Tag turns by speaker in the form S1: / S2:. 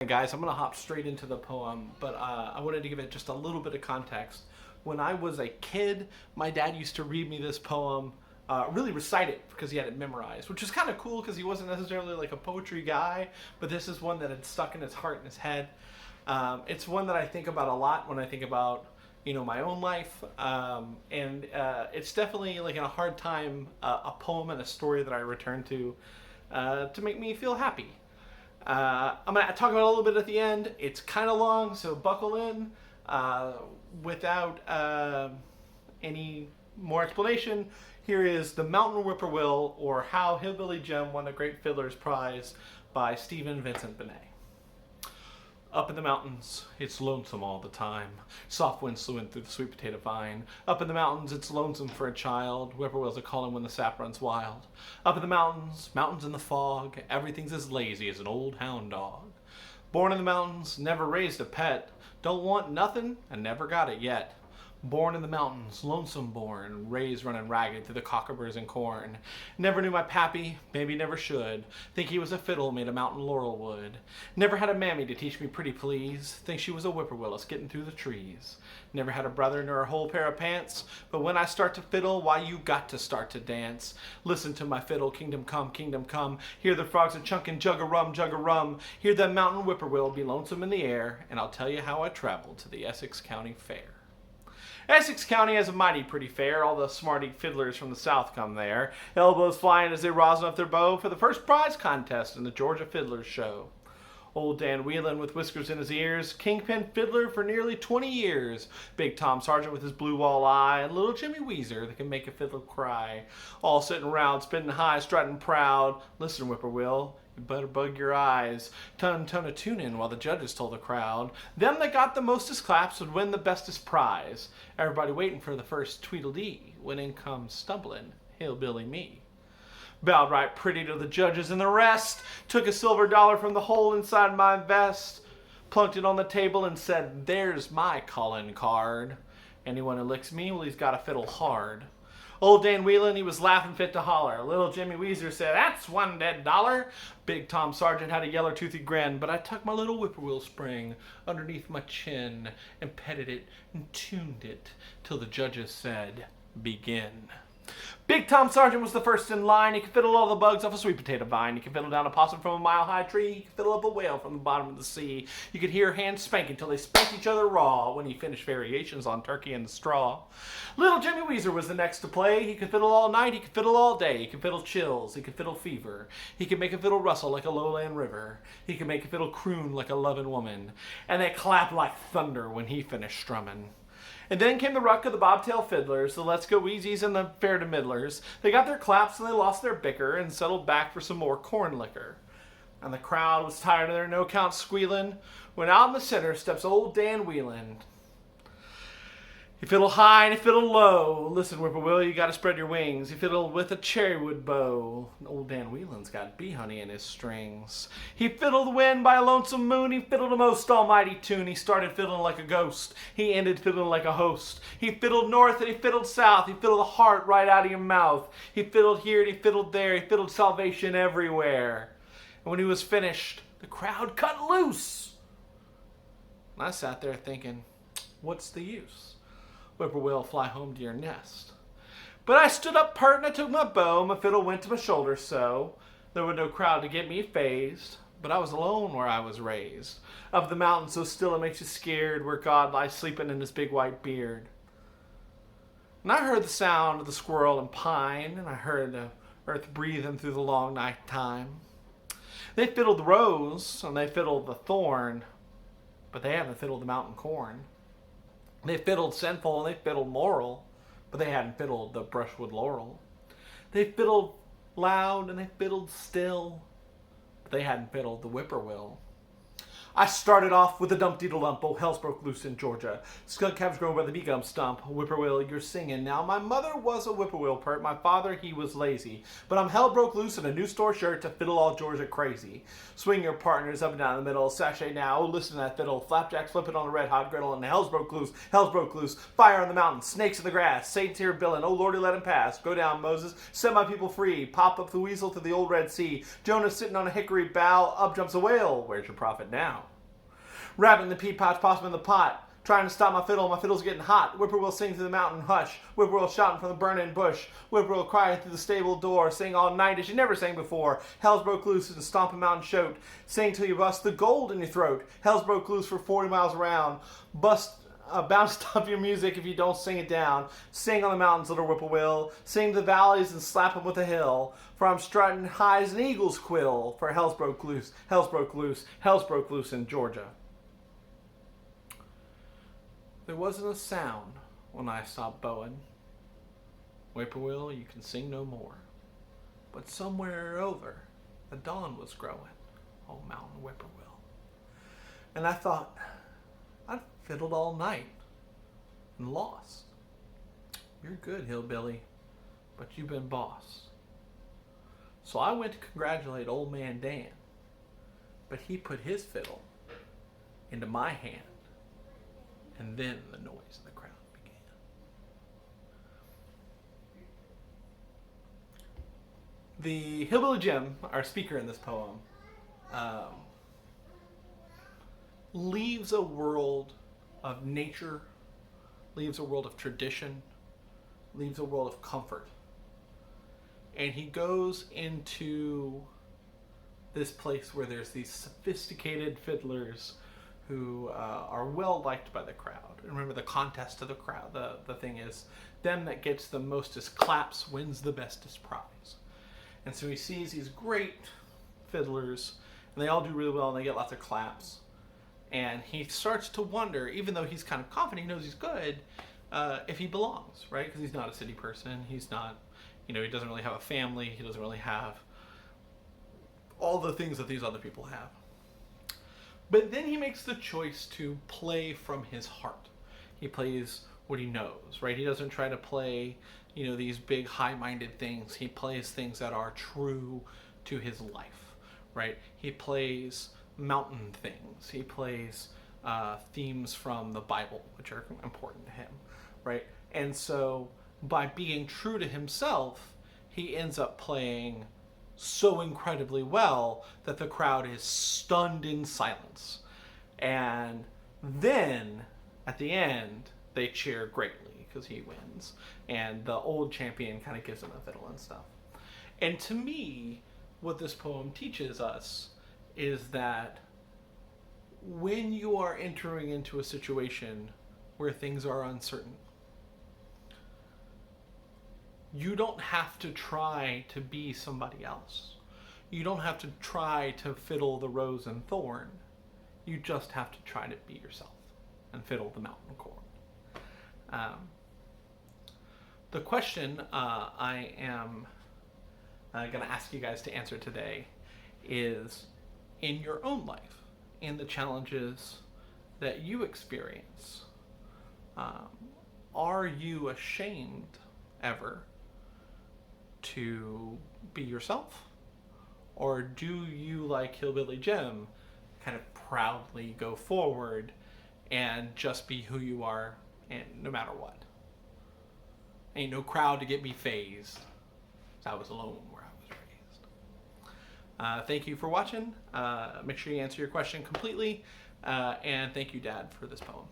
S1: Guys, I'm going to hop straight into the poem, but I wanted to give it just a little bit of context. When I was a kid, my dad used to read me this poem, really recite it because he had it memorized, which is kind of cool because he wasn't necessarily like a poetry guy, but this is one that had stuck in his heart and his head. It's one that I think about a lot when I think about, my own life, and it's definitely like in a hard time, a poem and a story that I return to make me feel happy. I'm going to talk about it a little bit at the end. It's kind of long, so buckle in. Without any more explanation, here is The Mountain Whippoorwill, or How Hillbilly Jim Won the Great Fiddler's Prize by Stephen Vincent Benet. Up in the mountains, it's lonesome all the time. Soft winds blew in through the sweet potato vine. Up in the mountains, it's lonesome for a child. Whippoorwills are calling when the sap runs wild. Up in the mountains in the fog, everything's as lazy as an old hound dog. Born in the mountains, never raised a pet. Don't want nothing and never got it yet. Born in the mountains, lonesome born, raised running ragged through the cockleburs and corn. Never knew my pappy, maybe never should. Think he was a fiddle made of mountain laurel wood. Never had a mammy to teach me pretty please. Think she was a whippoorwill getting through the trees. Never had a brother nor a whole pair of pants. But when I start to fiddle, why you got to start to dance. Listen to my fiddle, kingdom come, kingdom come. Hear the frogs a chunkin', jug a rum, jug a rum. Hear that mountain whippoorwill be lonesome in the air. And I'll tell you how I traveled to the Essex County Fair. Essex County has a mighty pretty fair. All the smarty fiddlers from the south come there, elbows flying as they rosin up their bow for the first prize contest in the Georgia Fiddlers Show. Old Dan Whelan with whiskers in his ears, kingpin fiddler for nearly 20 years. Big Tom Sargent with his blue wall eye, and little Jimmy Weezer that can make a fiddler cry. All sitting around, spinning high, strutting proud. Listen, Whippoorwill, you better bug your eyes. Ton of tuning while the judges told the crowd. Them that got the mostest claps would win the bestest prize. Everybody waiting for the first Tweedledee, when in comes stumbling Hillbilly me. Bowed right pretty to the judges and the rest. Took a silver dollar from the hole inside my vest. Plunked it on the table and said, there's my calling card. Anyone who licks me, well, he's got to fiddle hard. Old Dan Whelan, he was laughing fit to holler. Little Jimmy Weezer said, that's one dead dollar. Big Tom Sargent had a yeller-toothy grin, but I tucked my little whippoorwill spring underneath my chin and petted it and tuned it till the judges said, begin. Big Tom Sargent was the first in line. He could fiddle all the bugs off a sweet potato vine. He could fiddle down a possum from a mile-high tree. He could fiddle up a whale from the bottom of the sea. You could hear hands spanking till they spanked each other raw when he finished variations on turkey and the straw. Little Jimmy Weezer was the next to play. He could fiddle all night. He could fiddle all day. He could fiddle chills. He could fiddle fever. He could make a fiddle rustle like a lowland river. He could make a fiddle croon like a loving woman. And they clapped like thunder when he finished strumming. And then came the ruck of the bobtail fiddlers, the Let's Go Easy's and the Fair to Middlers. They got their claps and they lost their bicker and settled back for some more corn liquor. And the crowd was tired of their no-count squealing when out in the center steps old Dan Whelan. He fiddled high and he fiddled low. Listen, Whippoorwill, you gotta spread your wings. He fiddled with a cherrywood bow. Old Dan Whelan's got bee honey in his strings. He fiddled the wind by a lonesome moon. He fiddled a most almighty tune. He started fiddling like a ghost. He ended fiddling like a host. He fiddled north and he fiddled south. He fiddled the heart right out of your mouth. He fiddled here and he fiddled there. He fiddled salvation everywhere. And when he was finished, the crowd cut loose. And I sat there thinking, what's the use? Whippoorwill, fly home to your nest. But I stood up pert and I took my bow. My fiddle went to my shoulder so. There was no crowd to get me phased. But I was alone where I was raised. Of the mountain so still it makes you scared, where God lies sleeping in his big white beard. And I heard the sound of the squirrel and pine, and I heard the earth breathing through the long night time. They fiddled the rose and they fiddled the thorn, but they haven't fiddled the mountain corn. They fiddled sinful and they fiddled moral, but they hadn't fiddled the brushwood laurel. They fiddled loud and they fiddled still, but they hadn't fiddled the whippoorwill. I started off with a dump-de-dle-dump, oh, hell's broke loose in Georgia. Skunk calves grown by the bee-gum stump. Whippoorwill, you're singing. Now, my mother was a whippoorwill pert, my father, he was lazy. But I'm hell broke loose in a new store shirt to fiddle all Georgia crazy. Swing your partners up and down the middle, sashay now, oh, listen to that fiddle. Flapjacks flipping on a red-hot griddle, and hell's broke loose, fire on the mountain, snakes in the grass, Satan's here billing, oh, Lordy, let him pass. Go down, Moses, set my people free, pop up the weasel to the old Red Sea. Jonah sitting on a hickory bough, up jumps a whale. Where's your prophet now? Rabbit in the pea pouch, possum in the pot. Trying to stop my fiddle's getting hot. Whippoorwill sing through the mountain hush. Whippoorwill shouting from the burning bush. Whippoorwill crying through the stable door. Sing all night as you never sang before. Hell's broke loose and stomp a mountain shout. Sing till you bust the gold in your throat. Hell's broke loose for 40 miles around. Bound to stop your music if you don't sing it down. Sing on the mountains, little whippoorwill. Sing the valleys and slap them with a hill. For I'm strutting high as an eagle's quill. For hell's broke loose, hell's broke loose, hell's broke loose in Georgia. There wasn't a sound when I stopped bowing. Whippoorwill, you can sing no more. But somewhere over, the dawn was growing, oh mountain whippoorwill. And I thought, I've fiddled all night and lost. You're good, hillbilly, but you've been boss. So I went to congratulate old man Dan, but he put his fiddle into my hand. And then the noise of the crowd began. The Hillbilly Jim, our speaker in this poem, leaves a world of nature, leaves a world of tradition, leaves a world of comfort. And he goes into this place where there's these sophisticated fiddlers who are well liked by the crowd. And remember, the contest of the crowd, the thing is, them that gets the mostest claps wins the bestest prize. And so he sees these great fiddlers, and they all do really well, and they get lots of claps. And he starts to wonder, even though he's kind of confident, he knows he's good, if he belongs, right? Because he's not a city person, he's not, he doesn't really have a family, he doesn't really have all the things that these other people have. But then he makes the choice to play from his heart. He plays what he knows, right? He doesn't try to play, these big high-minded things. He plays things that are true to his life, right? He plays mountain things. He plays themes from the Bible, which are important to him, right? And so by being true to himself, he ends up playing so incredibly well that the crowd is stunned in silence. And then, at the end, they cheer greatly because he wins. And the old champion kind of gives him a fiddle and stuff. And to me, what this poem teaches us is that when you are entering into a situation where things are uncertain, you don't have to try to be somebody else. You don't have to try to fiddle the rose and thorn. You just have to try to be yourself and fiddle the mountain chord. The question I am going to ask you guys to answer today is, in your own life, in the challenges that you experience, are you ashamed ever to be yourself? Or do you, like Hillbilly Jim, kind of proudly go forward and just be who you are, and no matter what? Ain't no crowd to get me phased. I was alone where I was raised. Thank you for watching. Make sure you answer your question completely. And thank you, Dad, for this poem.